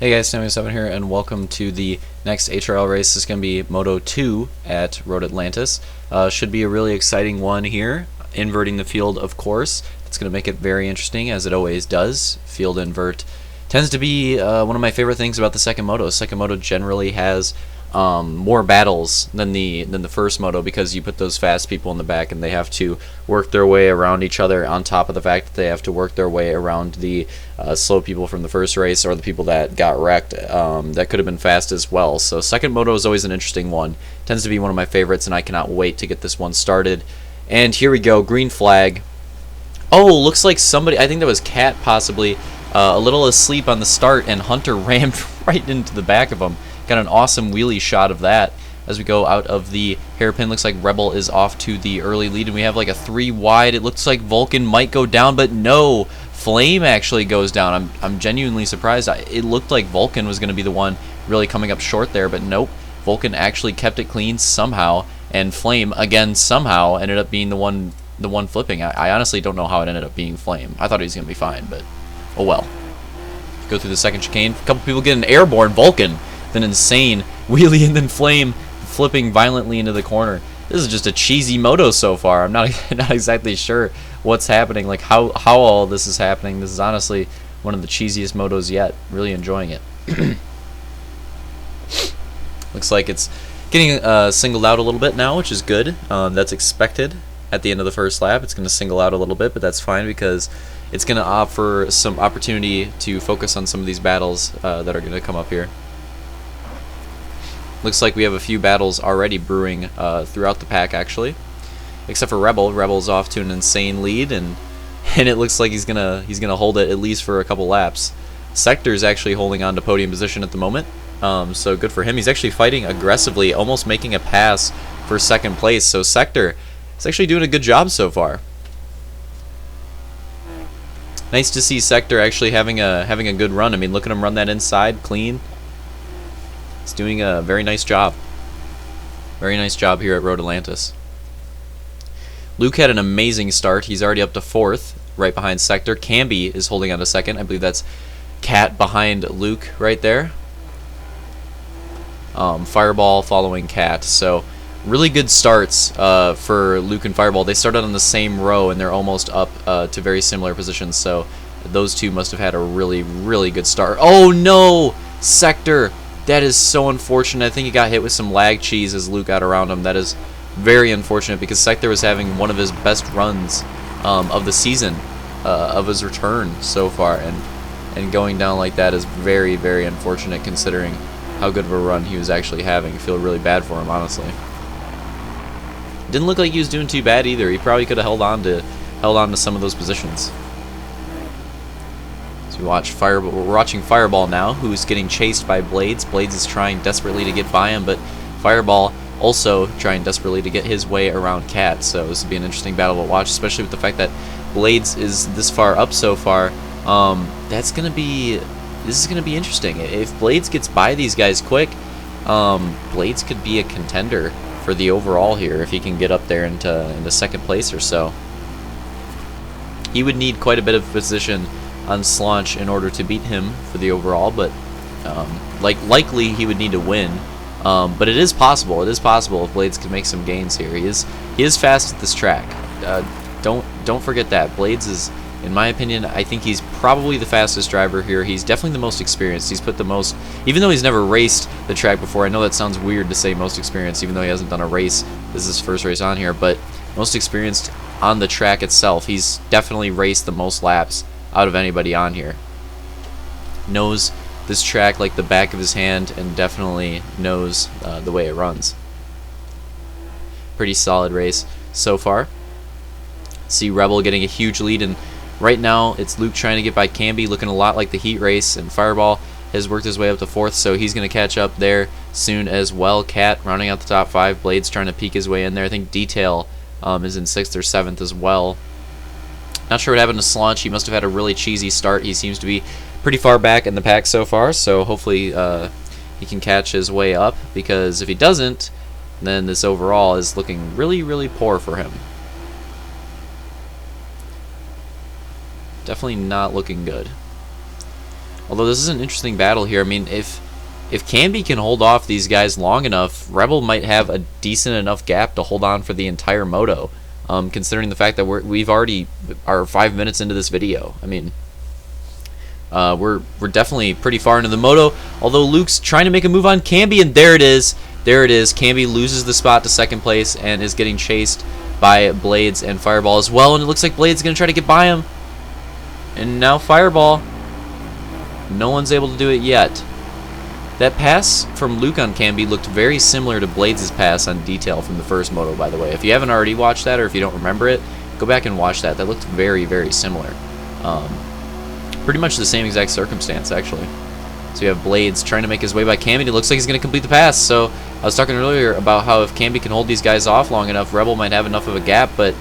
Hey guys, Sammy7 here, and welcome to the next HRL race. This is going to be Moto 2 at Road Atlantis. Should be a really exciting one here. Inverting the field, of course. It's going to make it very interesting, as it always does. Field invert tends to be one of my favorite things about the second Moto. Second Moto generally has more battles than the first Moto, because you put those fast people in the back and they have to work their way around each other, on top of the fact that they have to work their way around the slow people from the first race, or the people that got wrecked that could have been fast as well. So second Moto is always an interesting one. Tends to be one of my favorites, and I cannot wait to get this one started. And here we go, green flag. Oh, looks like somebody, I think that was Cat possibly, a little asleep on the start, and Hunter rammed right into the back of him. Got an awesome wheelie shot of that as we go out of the hairpin. Looks like Rebel is off to the early lead, and we have like a 3 wide. It looks like Vulcan might go down, but no, Flame actually goes down. I'm genuinely surprised. It looked like Vulcan was going to be the one really coming up short there, but nope. Vulcan actually kept it clean somehow, and Flame again somehow ended up being the one flipping. I honestly don't know how it ended up being Flame. I thought he was going to be fine, but oh well. Go through the second chicane. A couple people get an airborne. Vulcan, then insane wheelie, and then Flame flipping violently into the corner. This is just a cheesy Moto so far. I'm not exactly sure what's happening, like how all this is happening. This is honestly one of the cheesiest Motos yet. Really enjoying it. Looks like it's getting singled out a little bit now, which is good. That's expected at the end of the first lap. It's going to single out a little bit, but that's fine, because it's going to offer some opportunity to focus on some of these battles that are going to come up here. Looks like we have a few battles already brewing throughout the pack, actually, except for Rebel. Rebel's off to an insane lead, and it looks like he's gonna hold it at least for a couple laps. Sector's actually holding on to podium position at the moment, so good for him. He's actually fighting aggressively, almost making a pass for second place. So Sector is actually doing a good job so far. Nice to see Sector actually having a good run. I mean, look at him run that inside clean. He's doing a very nice job. Very nice job here at Road Atlantis. Luke had an amazing start. He's already up to 4th, right behind Sector. Camby is holding on to 2nd. I believe that's Cat behind Luke right there. Fireball following Cat. So really good starts for Luke and Fireball. They started on the same row, and they're almost up to very similar positions. So those two must have had a really, really good start. Oh no! Sector! That is so unfortunate. I think he got hit with some lag cheese as Luke got around him. That is very unfortunate, because Sector was having one of his best runs of the season, of his return so far, and going down like that is very, very unfortunate, considering how good of a run he was actually having. I feel really bad for him, honestly. Didn't look like he was doing too bad either. He probably could have held on to some of those positions. We're watching Fireball now, who's getting chased by Blades. Blades is trying desperately to get by him, but Fireball also trying desperately to get his way around Cat. So this would be an interesting battle to watch, especially with the fact that Blades is this far up so far. This is gonna be interesting. If Blades gets by these guys quick, Blades could be a contender for the overall here if he can get up there into second place or so. He would need quite a bit of position on Slaunch in order to beat him for the overall, but likely he would need to win. But it is possible. It is possible if Blades can make some gains here. He is fast at this track. Don't forget that. Blades is, in my opinion, I think he's probably the fastest driver here. He's definitely the most experienced. He's put the most, even though he's never raced the track before. I know that sounds weird to say most experienced, even though he hasn't done a race. This is his first race on here, but most experienced on the track itself. He's definitely raced the most laps out of anybody on here. Knows this track like the back of his hand, and definitely knows the way it runs. Pretty solid race so far. See Rebel getting a huge lead, and right now it's Luke trying to get by Camby, looking a lot like the heat race, and Fireball has worked his way up to 4th, so he's going to catch up there soon as well. Cat rounding out the top 5. Blades trying to peek his way in there. I think Detail is in 6th or 7th as well. Not sure what happened to Slaunch. He must have had a really cheesy start. He seems to be pretty far back in the pack so far, so hopefully he can catch his way up, because if he doesn't, then this overall is looking really, really poor for him. Definitely not looking good. Although this is an interesting battle here. I mean, if Camby can hold off these guys long enough, Rebel might have a decent enough gap to hold on for the entire moto. Considering the fact that we've already are 5 minutes into this video. I mean, we're definitely pretty far into the moto. Although Luke's trying to make a move on Camby, and there it is. There it is. Camby loses the spot to second place and is getting chased by Blades and Fireball as well. And it looks like Blades is going to try to get by him. And now Fireball. No one's able to do it yet. That pass from Luke on Camby looked very similar to Blades' pass on Detail from the first moto, by the way. If you haven't already watched that, or if you don't remember it, go back and watch that. That looked very, very similar. Pretty much the same exact circumstance, actually. So you have Blades trying to make his way by Camby. It looks like he's going to complete the pass. So I was talking earlier about how if Camby can hold these guys off long enough, Rebel might have enough of a gap, but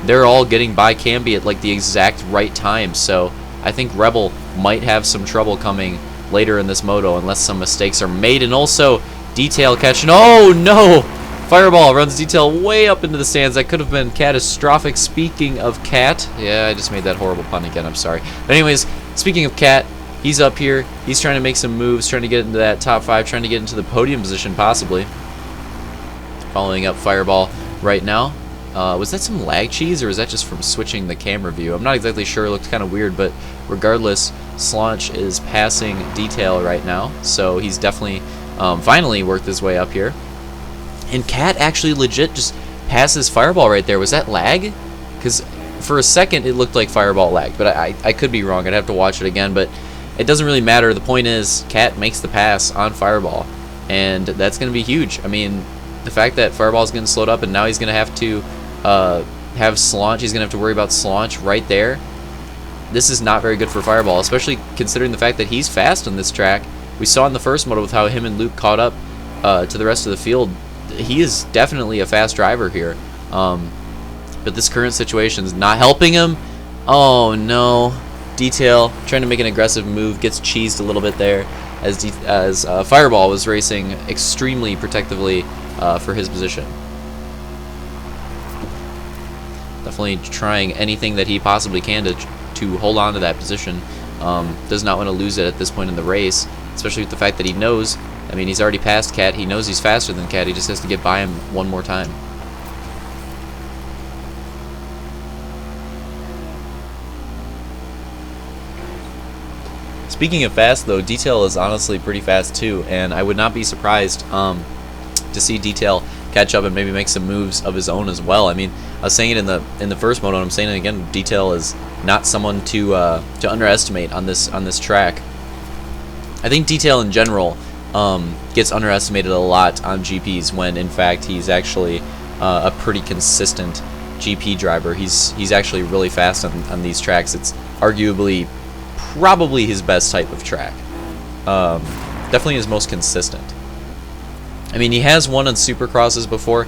they're all getting by Camby at like the exact right time. So I think Rebel might have some trouble coming later in this moto unless some mistakes are made. And also Detail catching. Oh no! Fireball runs Detail way up into the stands. That could have been catastrophic. Speaking of Cat, yeah, I just made that horrible pun again. I'm sorry. But anyways, speaking of Cat, he's up here. He's trying to make some moves, trying to get into that top 5, trying to get into the podium position possibly. Following up Fireball right now. Was that some lag cheese, or was that just from switching the camera view? I'm not exactly sure. It looked kind of weird, but regardless, Slaunch is passing Detail right now, so he's definitely finally worked his way up here. And Cat actually legit just passes Fireball right there. Was that lag? Because for a second it looked like Fireball lagged, but I could be wrong. I'd have to watch it again, but it doesn't really matter. The point is, Cat makes the pass on Fireball, and that's going to be huge. I mean, the fact that Fireball's getting slowed up, and now he's going to have to have Slaunch. He's going to have to worry about Slaunch right there. This is not very good for Fireball, especially considering the fact that he's fast on this track. We saw in the first moto with how him and Luke caught up to the rest of the field. He is definitely a fast driver here. But this current situation is not helping him. Oh no. Detail trying to make an aggressive move, gets cheesed a little bit there as Fireball was racing extremely protectively for his position. Definitely trying anything that he possibly can to hold on to that position. Does not want to lose it at this point in the race, especially with the fact that he knows, I mean, he's already passed Cat. He knows he's faster than Cat. He just has to get by him one more time. Speaking of fast, though, Detail is honestly pretty fast too, and I would not be surprised to see Detail catch up and maybe make some moves of his own as well. I mean, I was saying it in the first moto, and I'm saying it again. Detail is not someone to underestimate on this track. I think Detail in general gets underestimated a lot on GPs when in fact he's actually a pretty consistent GP driver. He's actually really fast on these tracks. It's arguably probably his best type of track. Definitely his most consistent. I mean, he has won on Supercrosses before.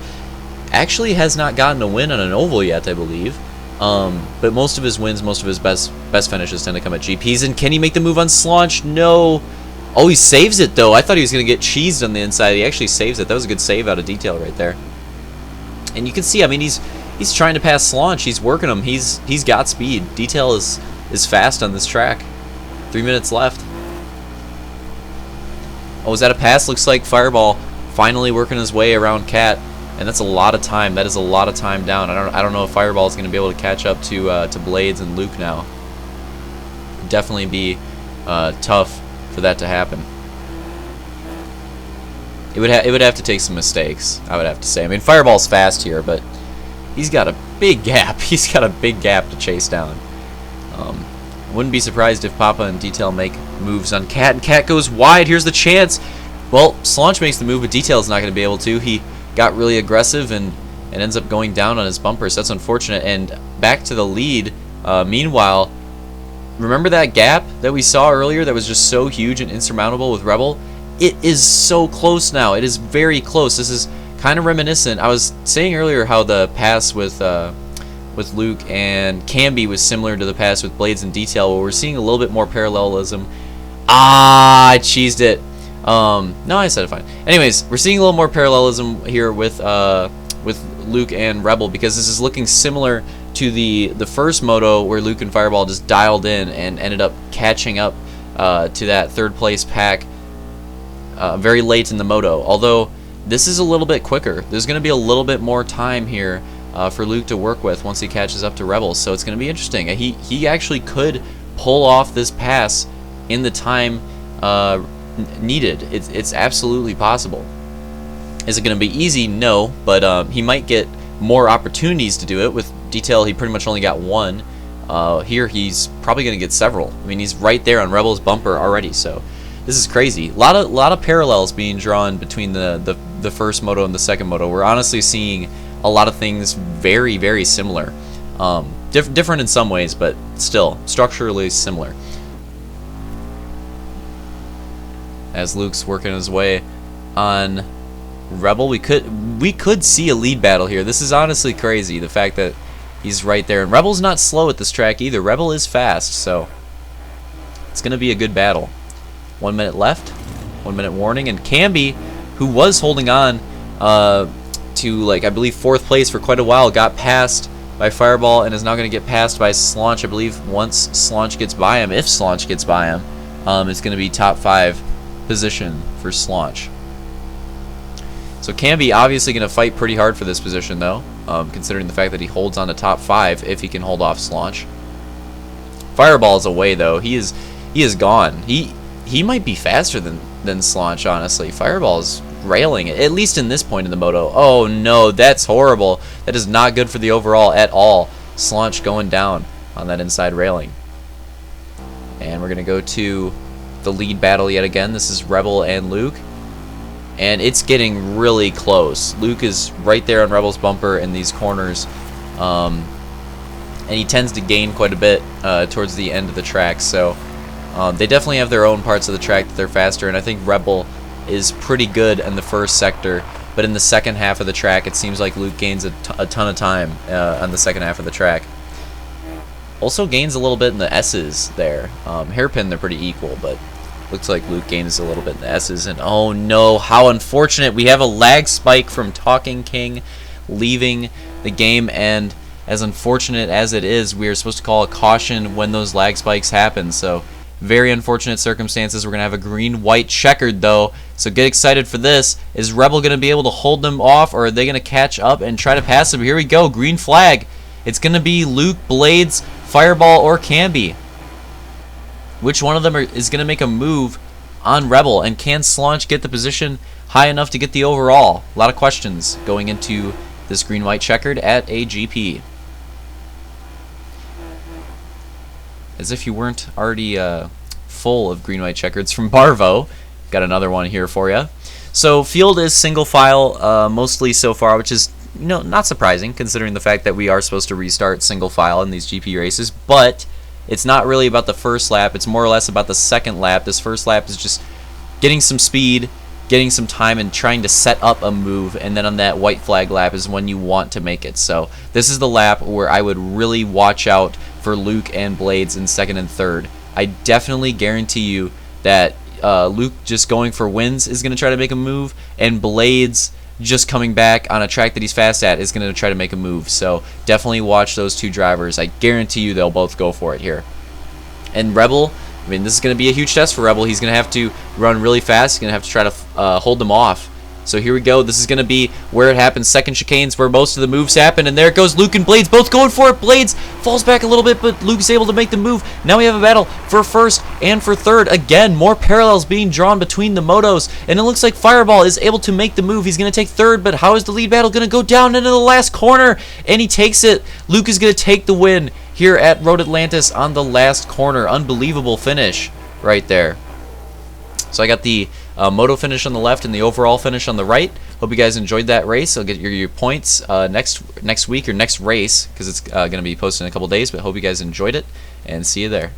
Actually has not gotten a win on an oval yet, I believe. But most of his wins, most of his best finishes tend to come at GPs. And can he make the move on Slaunch? No. Oh, he saves it, though. I thought he was going to get cheesed on the inside. He actually saves it. That was a good save out of Detail right there. And you can see, I mean, he's trying to pass Slaunch. He's working him. He's got speed. Detail is fast on this track. 3 minutes left. Oh, is that a pass? Looks like Fireball finally working his way around Cat, and that's a lot of time. That is a lot of time down. I don't know if Fireball is going to be able to catch up to Blades and Luke now. Definitely be tough for that to happen. It would have to take some mistakes, I would have to say. I mean, Fireball's fast here, but he's got a big gap. He's got a big gap to chase down. Wouldn't be surprised if Papa and Detail make moves on Cat, and Cat goes wide. Here's the chance. Well, Slaunch makes the move, but Detail's not going to be able to. He got really aggressive and ends up going down on his bumpers. That's unfortunate. And back to the lead. Meanwhile, remember that gap that we saw earlier that was just so huge and insurmountable with Rebel? It is so close now. It is very close. This is kind of reminiscent. I was saying earlier how the pass with Luke and Camby was similar to the pass with Blades and Detail, where we're seeing a little bit more parallelism. Ah, I cheesed it. No, I said it fine. Anyways, we're seeing a little more parallelism here with Luke and Rebel, because this is looking similar to the first moto where Luke and Fireball just dialed in and ended up catching up to that third place pack very late in the Moto. Although this is a little bit quicker. There's going to be a little bit more time here for Luke to work with once he catches up to Rebel. So it's going to be interesting. He actually could pull off this pass in the time needed. It's absolutely possible. Is it going to be easy? No, but he might get more opportunities to do it. With Detail, he pretty much only got one. Here, he's probably going to get several. I mean, he's right there on Rebel's bumper already, so this is crazy. A lot of parallels being drawn between the first Moto and the second Moto. We're honestly seeing a lot of things very, very similar. Different in some ways, but still structurally similar. As Luke's working his way on Rebel, we could see a lead battle here. This is honestly crazy, the fact that he's right there. And Rebel's not slow at this track either. Rebel is fast, so it's going to be a good battle. 1 minute left. 1 minute warning. And Camby, who was holding on to, like, I believe 4th place for quite a while, got passed by Fireball and is now going to get passed by Slaunch. I believe once Slaunch gets by him, if Slaunch gets by him, it's going to be top 5 position for Slaunch. So Camby obviously going to fight pretty hard for this position, though, considering the fact that he holds on to top 5 if he can hold off Slaunch. Fireball is away, though. He is gone. He might be faster than Slaunch, honestly. Fireball is railing it, at least in this point in the Moto. Oh no, that's horrible. That is not good for the overall at all. Slaunch going down on that inside railing. And we're going to go to the lead battle yet again. This is Rebel and Luke. And it's getting really close. Luke is right there on Rebel's bumper in these corners. And he tends to gain quite a bit towards the end of the track. So they definitely have their own parts of the track that they're faster. And I think Rebel is pretty good in the first sector. But in the second half of the track, it seems like Luke gains a ton of time on the second half of the track. Also gains a little bit in the S's there. Hairpin, they're pretty equal, but looks like Luke gains a little bit in the S's. And oh no, how unfortunate. We have a lag spike from Talking King leaving the game. And as unfortunate as it is, we are supposed to call a caution when those lag spikes happen. So very unfortunate circumstances. We're going to have a green-white checkered, though. So get excited for this. Is Rebel going to be able to hold them off, or are they going to catch up and try to pass them? Here we go. Green flag. It's going to be Luke, Blades, Fireball, or Camby. Which one of them is going to make a move on Rebel? And can Slaunch get the position high enough to get the overall? A lot of questions going into this green-white checkered at a GP. As if you weren't already full of green-white checkers from Barvo. Got another one here for you. So field is single file mostly so far, which is not surprising considering the fact that we are supposed to restart single file in these GP races. But it's not really about the first lap. It's more or less about the second lap. This first lap is just getting some speed, getting some time, and trying to set up a move. And then on that white flag lap is when you want to make it. So this is the lap where I would really watch out for Luke and Blades in second and third. I definitely guarantee you that Luke just going for wins is going to try to make a move, and Blades just coming back on a track that he's fast at is going to try to make a move. So definitely watch those two drivers. I guarantee you they'll both go for it here. And Rebel, I mean, this is going to be a huge test for Rebel. He's going to have to run really fast. He's going to have to try to hold them off. So here we go. This is going to be where it happens. Second chicane's where most of the moves happen. And there it goes. Luke and Blades both going for it. Blades falls back a little bit, but Luke's able to make the move. Now we have a battle for first and for third. Again, more parallels being drawn between the motos. And it looks like Fireball is able to make the move. He's going to take third, but how is the lead battle going to go down into the last corner? And he takes it. Luke is going to take the win here at Road Atlantis on the last corner. Unbelievable finish right there. So I got the Moto finish on the left and the overall finish on the right. Hope you guys enjoyed that race. I'll get your points next week or next race because it's going to be posted in a couple days. But hope you guys enjoyed it, and see you there.